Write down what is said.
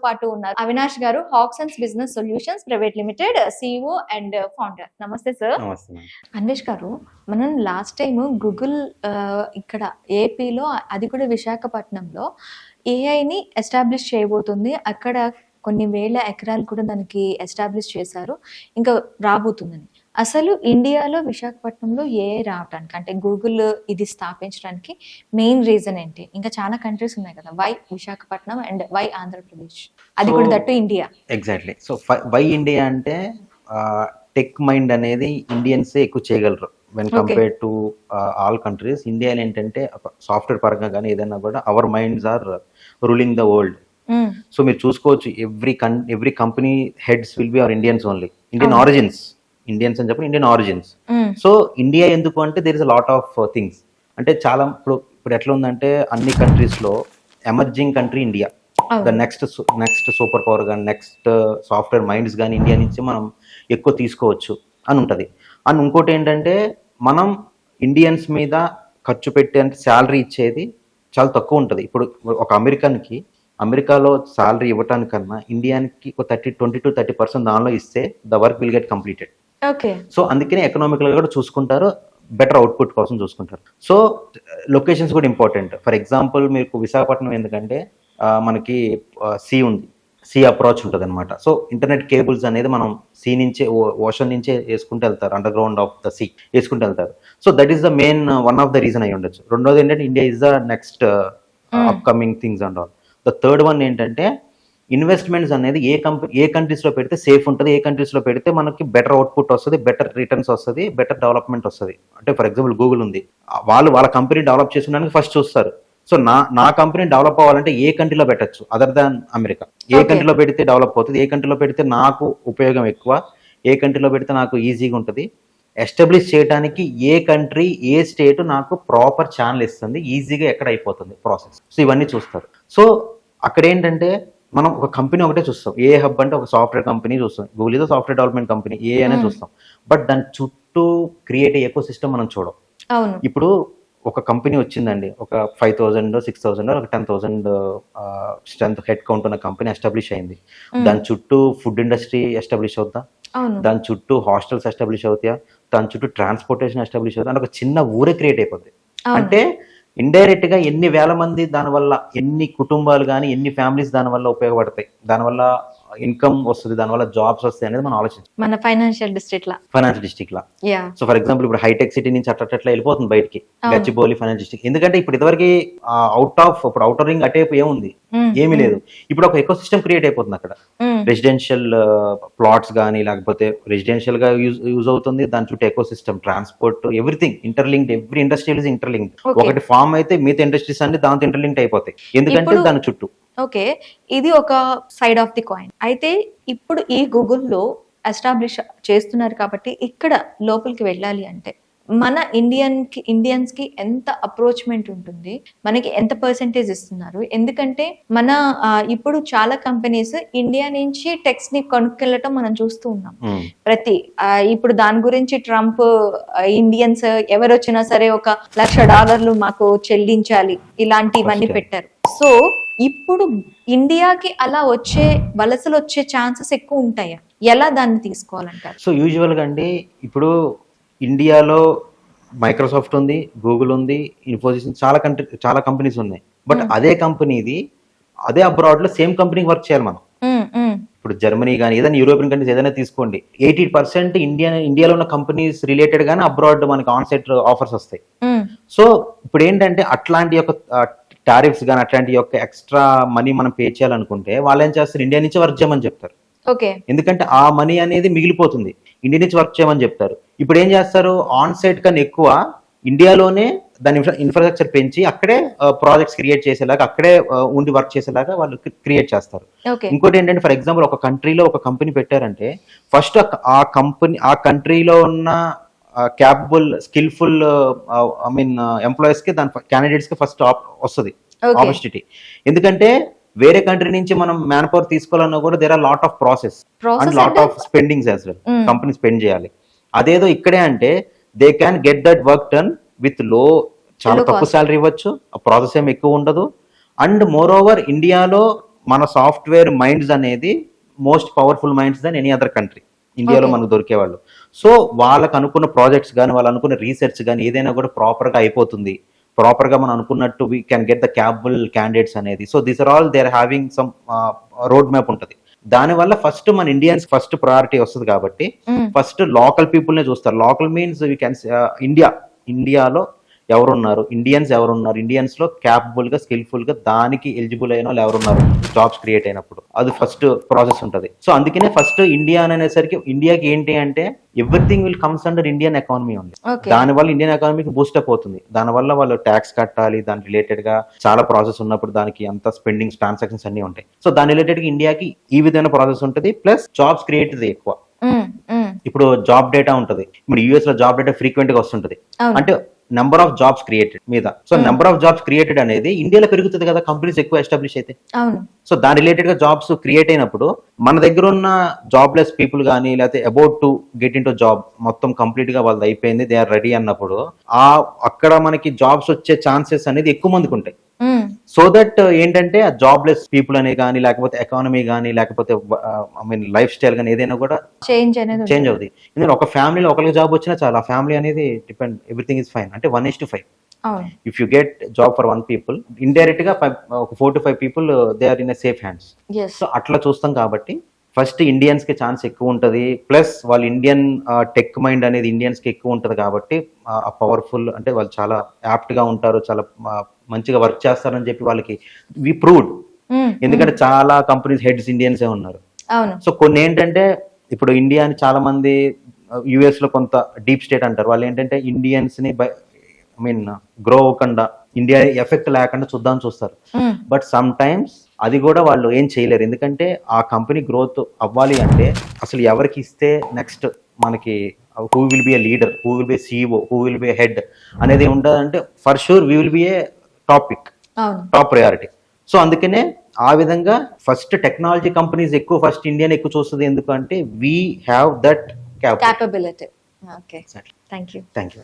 పాటు ఉన్నారు Avinash garu, Haksons business solutions private limited CEO and founder. నమస్తే సార్. అన్వేష్ గారు, మనం లాస్ట్ టైం గూగుల్ ఇక్కడ ఏపీలో, అది కూడా విశాఖపట్నంలో ఏఐని ఎస్టాబ్లిష్ చేయబోతుంది. అక్కడ కొన్ని వేల ఎకరాలు కూడా దానికి ఎస్టాబ్లిష్ చేశారు, ఇంకా రాబోతుందని. అసలు ఇండియాలో విశాఖపట్నంలో ఏఐ రావడానికి, అంటే గూగుల్ ఇది స్థాపించడానికి మెయిన్ రీజన్ ఏంటి? ఇంకా చాలా కంట్రీస్ ఉన్నాయి కదా, why Visakhapatnam and why Andhra Pradesh, అది కూడా that India? Exactly. So why India అంటే టెక్ మైండ్ అనేది ఇండియన్సే ఎక్కువ చేయగలరు when compare to all countries. ఇండియాలో ఏంటంటే సాఫ్ట్వేర్ పరంగా కానీ ఏదైనా కూడా our minds are ruling the world. So మీరు చూసుకోవచ్చు, every company heads will be our Indians only, Indian origins. Indians అని చెప్పి ఇండియన్ ఆరిజిన్స్. సో ఇండియా ఎందుకు అంటే there is a lot of things. అంటే చాలా ఇప్పుడు ఎట్లా ఉందంటే అన్ని కంట్రీస్ లో emerging country India. The next super power కానీ నెక్స్ట్ సాఫ్ట్వేర్ మైండ్స్ కానీ ఇండియా నుంచి మనం ఎక్కువ తీసుకోవచ్చు అని ఉంటుంది. అండ్ ఇంకోటి ఏంటంటే మనం ఇండియన్స్ మీద ఖర్చు పెట్టే శాలరీ ఇచ్చేది చాలా తక్కువ ఉంటుంది. ఇప్పుడు ఒక అమెరికాలో శాలరీ ఇవ్వటానికన్నా ఇండియాకి ఒక 20-30% దానిలో ఇస్తే the work will get completed. So అందుకనే ఎకనామికల్ కూడా చూసుకుంటారు, బెటర్ అవుట్పుట్ కోసం చూసుకుంటారు. సో లొకేషన్స్ కూడా ఇంపార్టెంట్. ఫర్ ఎగ్జాంపుల్ మీకు విశాఖపట్నం ఎందుకంటే మనకి సీ అప్రోచ్ ఉంటుంది అనమాట. సో ఇంటర్నెట్ కేబుల్స్ అనేది మనం సీ నుంచే, ఓషన్ నుంచే వేసుకుంటూ వెళ్తారు, under ground of the sea వేసుకుంటూ వెళ్తారు. So that is the main one of the reason అయి ఉండొచ్చు. రెండోది ఏంటంటే India is the next upcoming things and all. The third one ఏంటంటే ఇన్వెస్ట్మెంట్స్ అనేది ఏ కంట్రీస్లో పెడితే సేఫ్ ఉంటుంది, ఏ కంట్రీస్లో పెడితే మనకి బెటర్ అవుట్పుట్ వస్తుంది, బెటర్ రిటర్న్స్ వస్తుంది, బెటర్ డెవలప్మెంట్ వస్తుంది. అంటే ఫర్ ఎగ్జాంపుల్ గూగుల్ ఉంది, వాళ్ళ కంపెనీ డెవలప్ చేసుకోవడానికి ఫస్ట్ చూస్తారు. సో నా కంపెనీ డెవలప్ అవ్వాలంటే ఏ కంట్రీలో పెట్టచ్చు అదర్ దాన్ అమెరికా, ఏ కంట్రీలో పెడితే డెవలప్ అవుతుంది, ఏ కంట్రీలో పెడితే నాకు ఉపయోగం ఎక్కువ, ఏ కంట్రీలో పెడితే నాకు ఈజీగా ఉంటుంది, ఎస్టాబ్లిష్ చేయడానికి ఏ కంట్రీ ఏ స్టేట్ నాకు ప్రాపర్ ఛానల్ ఇస్తుంది, ఈజీగా ఎక్కడ అయిపోతుంది ప్రాసెస్. సో ఇవన్నీ చూస్తారు. సో అక్కడ ఏంటంటే మనం ఒక కంపెనీ ఒకటే చూస్తాం, ఏ హబ్ అంటే ఒక సాఫ్ట్వేర్ కంపెనీ చూస్తాం, గూగుల్ ఏదో సాఫ్ట్వేర్ డెవలప్మెంట్ కంపెనీ ఏ అనేది చూస్తాం. బట్ దాని చుట్టూ క్రియేట్ ఎకో సిస్టమ్ మనం చూడం. ఇప్పుడు ఒక కంపెనీ వచ్చిందండి, ఒక 5,000 6,000 ఒక 10,000 స్ట్రెంత్ హెడ్ కౌంట్ ఉన్న కంపెనీ ఎస్టాబ్లిష్ అయింది. దాని చుట్టూ ఫుడ్ ఇండస్ట్రీ ఎస్టాబ్లిష్ అవుతా, దాని చుట్టూ హాస్టల్స్ ఎస్టాబ్లిష్ అవుతాయా, దాని చుట్టూ ట్రాన్స్పోర్టేషన్ ఎస్టాబ్లిష్ అవుతా, అంటే ఒక చిన్న ఊరే క్రియేట్ అయిపోద్ది. అంటే ఇండైరెక్ట్ గా ఎన్ని వేల మంది దానివల్ల, ఎన్ని కుటుంబాలు కానీ ఎన్ని ఫ్యామిలీస్ దానివల్ల ఉపయోగపడతాయి, దానివల్ల ఇన్కమ్ వస్తుంది, దానివల్ల జాబ్స్ వస్తాయి అనేది మనం ఆలోచించాలి. మన financial district law. So for example ఇప్పుడు హైటెక్ సిటీ నుంచి అట్లా వెళ్ళిపోతుంది బయటికి, గచ్చిబౌలి ఫైనాన్స్ డిస్ట్రిక్ట్. ఎందుకంటే ఇప్పుడు ఇదివరకు అవుటర్ రింగ్ అటే ఏముంది, ఏమీ లేదు. ఇప్పుడు ఒక ఎకో సిస్టమ్ క్రియేట్ అయిపోతుంది అక్కడ. రెసిడెన్షియల్ ప్లాట్స్ కానీ లేకపోతే రెసిడెన్షియల్ గా యూజ్ అవుతుంది, దాని చుట్టూ eco system, transport, everything interlinked. Every industry is interlinked. ఒకటి ఫామ్ అయితే మిగతా ఇండస్ట్రీస్ అన్ని దాంతో ఇంటర్లింక్డ్ అయిపోతాయి, ఎందుకంటే దాని చుట్టూ. ఓకే, ఇది ఒక సైడ్ ఆఫ్ ది కాయిన్. అయితే ఇప్పుడు ఈ గూగుల్లో ఎస్టాబ్లిష్ చేస్తున్నారు కాబట్టి ఇక్కడ లోపలికి వెళ్ళాలి అంటే మన ఇండియన్స్ కి ఎంత అప్రోచ్మెంట్ ఉంటుంది, మనకి ఎంత పర్సెంటేజ్ ఇస్తున్నారు? ఎందుకంటే మన ఇప్పుడు చాలా కంపెనీస్ ఇండియా నుంచి టెక్స్ ని కొనుక్కెళ్ళటం మనం చూస్తూ ఉన్నాం. ఇప్పుడు దాని గురించి ట్రంప్ ఇండియన్స్ ఎవరు వచ్చినా సరే $1,00,000 మాకు చెల్లించాలి ఇలాంటివన్నీ పెట్టారు. సో ఇప్పుడు ఇండియాకి అలా వలసలు వచ్చే ఛాన్సెస్ ఎక్కువ ఉంటాయా? ఎలా దాన్ని తీసుకోవాలంటారు? సో యూజువల్ గా అండి, ఇప్పుడు ఇండియాలో మైక్రోసాఫ్ట్ ఉంది, గూగుల్ ఉంది, ఇన్ఫోసిస్, చాలా కంపెనీస్ ఉన్నాయి. బట్ అదే కంపెనీది అదే అబ్రాడ్ లో సేమ్ కంపెనీకి వర్క్ చేయాలి మనం. ఇప్పుడు జర్మనీ కానీ ఏదైనా యూరోపియన్ కంట్రీస్ ఏదైనా తీసుకోండి, 80% ఇండియాలో ఉన్న కంపెనీస్ రిలేటెడ్ గానీ అబ్రాడ్ మనకి ఆన్ సైట్ ఆఫర్స్ వస్తాయి. సో ఇప్పుడు ఏంటంటే అట్లాంటి యొక్క టారిఫ్స్ కానీ అట్లాంటి యొక్క ఎక్స్ట్రా మనీ మనం పే చేయాలనుకుంటే వాళ్ళు ఏం చేస్తారు, ఇండియా నుంచి వర్క్ చేయమని చెప్తారు. ఎందుకంటే ఆ మనీ అనేది మిగిలిపోతుంది, ఇండియా నుంచి వర్క్ చేయమని చెప్తారు. ఇప్పుడు ఏం చేస్తారు, ఆన్ సైట్ కన్నా ఎక్కువ ఇండియాలోనే దాని ఇన్ఫ్రాస్ట్రక్చర్ పెంచి అక్కడే ప్రాజెక్ట్స్ క్రియేట్ చేసేలాగా, అక్కడే ఉండి వర్క్ చేసేలాగా వాళ్ళు క్రియేట్ చేస్తారు. ఇంకోటి ఏంటంటే ఫర్ ఎగ్జాంపుల్ ఒక కంట్రీలో ఒక కంపెనీ పెట్టారంటే ఫస్ట్ ఆ కంట్రీలో ఉన్న క్యాపబుల్ స్కిల్ఫుల్ ఎంప్లాయీస్ కి, దాని క్యాండిడేట్స్ కి ఫస్ట్ వస్తుంది ఆపర్చునిటీ. ఎందుకంటే వేరే కంట్రీ నుంచి మనం మ్యాన్ పవర్ తీసుకోవాలన్నా కూడా there are lot of process and lot of spendings as well. Company spend చేయాలి. అదేదో ఇక్కడే అంటే they can get that work done with చాలా తక్కువ శాలరీ ఇవ్వచ్చు, ఆ ప్రాసెస్ ఏమి ఎక్కువ ఉండదు. అండ్ మోర్ ఓవర్ ఇండియాలో మన సాఫ్ట్వేర్ మైండ్స్ అనేది most powerful minds than any other country. ఇండియాలో మనకు దొరికేవాళ్ళు. సో వాళ్ళకు అనుకున్న ప్రాజెక్ట్స్ కానీ వాళ్ళు అనుకున్న రీసెర్చ్ కానీ ఏదైనా కూడా ప్రాపర్గా అయిపోతుంది. ప్రాపర్గా మనం అనుకున్నట్టు we can get the capable candidates అనేది. So these are all they are having some road map ఉంటుంది. దానివల్ల ఫస్ట్ మన ఇండియన్స్ ఫస్ట్ ప్రయారిటీ వస్తుంది కాబట్టి ఫస్ట్ లోకల్ పీపుల్నే చూస్తారు. లోకల్ మీన్స్ వీ క్యాన్ ఇండియాలో ఎవరున్నారు, ఇండియన్స్ ఎవరున్నారు, ఇండియన్స్ లో క్యాపబుల్ గా స్కిల్ఫుల్ గా దానికి ఎలిజిబుల్ అయిన వాళ్ళు ఎవరున్నారు జాబ్స్ క్రియేట్ అయినప్పుడు. అది ఫస్ట్ ప్రాసెస్ ఉంటుంది. సో అందుకనే ఫస్ట్ ఇండియా అనేసరికి ఇండియాకి ఏంటి అంటే everything will comes under Indian economy ఉంది. దానివల్ల ఇండియన్ ఎకానమీకి బూస్టప్ అవుతుంది. దానివల్ల వాళ్ళు ట్యాక్స్ కట్టాలి, దాని రిలేటెడ్ గా చాలా ప్రాసెస్ ఉన్నప్పుడు దానికి అంత స్పెండింగ్ ట్రాన్సాక్షన్స్ అన్ని ఉంటాయి. సో దాని రిలేటెడ్ గా ఇండియాకి ఈ విధమైన ప్రాసెస్ ఉంటుంది. ప్లస్ జాబ్స్ క్రియేట్ ఎక్కువ. ఇప్పుడు జాబ్ డేటా ఉంటుంది. ఇప్పుడు యూఎస్ లో జాబ్ డేటా ఫ్రీక్వెంట్ గా వస్తుంటది. అంటే నెంబర్ ఆఫ్ జాబ్స్ క్రియేటెడ్ మీద. So number of jobs created అనేది ఇండియాలో పెరుగుతుంది కదా, కంపెనీస్ ఎక్కువ ఎస్టాబ్లిష్ అయితే. సో దాని రిలేటెడ్ గా జాబ్స్ క్రియేట్ అయినప్పుడు మన దగ్గర ఉన్న జాబ్లెస్ పీపుల్ కానీ లేకపోతే about to get in to job మొత్తం కంప్లీట్ గా వాళ్ళది అయిపోయింది, దే ఆర్ రెడీ అన్నప్పుడు అక్కడ మనకి జాబ్స్ వచ్చే ఛాన్సెస్ అనేది ఎక్కువ మందికి ఉంటాయి. సో దట్ ఏంటంటే ఆ జాబ్లెస్ పీపుల్ అనే కానీ లేకపోతే ఎకానమీ కానీ లేకపోతే ఐ మీన్ లైఫ్ స్టైల్ కానీ ఏదైనా కూడా చేంజ్ అవుతుంది. ఎందుకంటే ఒక ఫ్యామిలీలో ఒకరికి జాబ్ వచ్చినా చాలా ఆ ఫ్యామిలీ అనేది డిపెండ్, ఎవ్రీథింగ్ ఇస్ ఫైన్. అంటే 1:5. If you get job for 1 people, indirect గా ఒక 4 to 5 people they are in safe hands. So అట్లా చూస్తాం కాబట్టి ఫస్ట్ ఇండియన్స్ కి ఛాన్స్ ఎక్కువ ఉంటుంది. ప్లస్ వాళ్ళు ఇండియన్ టెక్ మైండ్ అనేది ఇండియన్స్ కి ఎక్కువ ఉంటుంది కాబట్టి ఆ పవర్ఫుల్ అంటే వాళ్ళు చాలా యాప్ట్ గా ఉంటారు, చాలా మంచిగా వర్క్ చేస్తారని చెప్పి వాళ్ళకి వి ప్రూవ్డ్. ఎందుకంటే చాలా కంపెనీస్ హెడ్స్ ఇండియన్సే ఉన్నారు. సో కొన్ని ఏంటంటే ఇప్పుడు ఇండియాని చాలా మంది యుఎస్ లో కొంత డీప్ స్టేట్ అంటారు. వాళ్ళు ఏంటంటే ఇండియన్స్ ని ఐ మీన్ గ్రో అవ్వకుండా ఇండియా ఎఫెక్ట్ లేకుండా చూస్తారు. బట్ సమ్ టైమ్స్ అది కూడా వాళ్ళు ఏం చేయలేరు. ఎందుకంటే ఆ కంపెనీ గ్రోత్ అవ్వాలి అంటే అసలు ఎవరికి ఇస్తే నెక్స్ట్ మనకి who will be A leader, who will be A CEO, who will be A head అనేది ఉండదంటే for sure we will be A top priority. So అందుకనే ఆ విధంగా ఫస్ట్ టెక్నాలజీ కంపెనీస్ ఎక్కువ ఫస్ట్ ఇండియన్ ఎక్కువ చూస్తుంది. ఎందుకంటే we have that capability. Okay, thank you.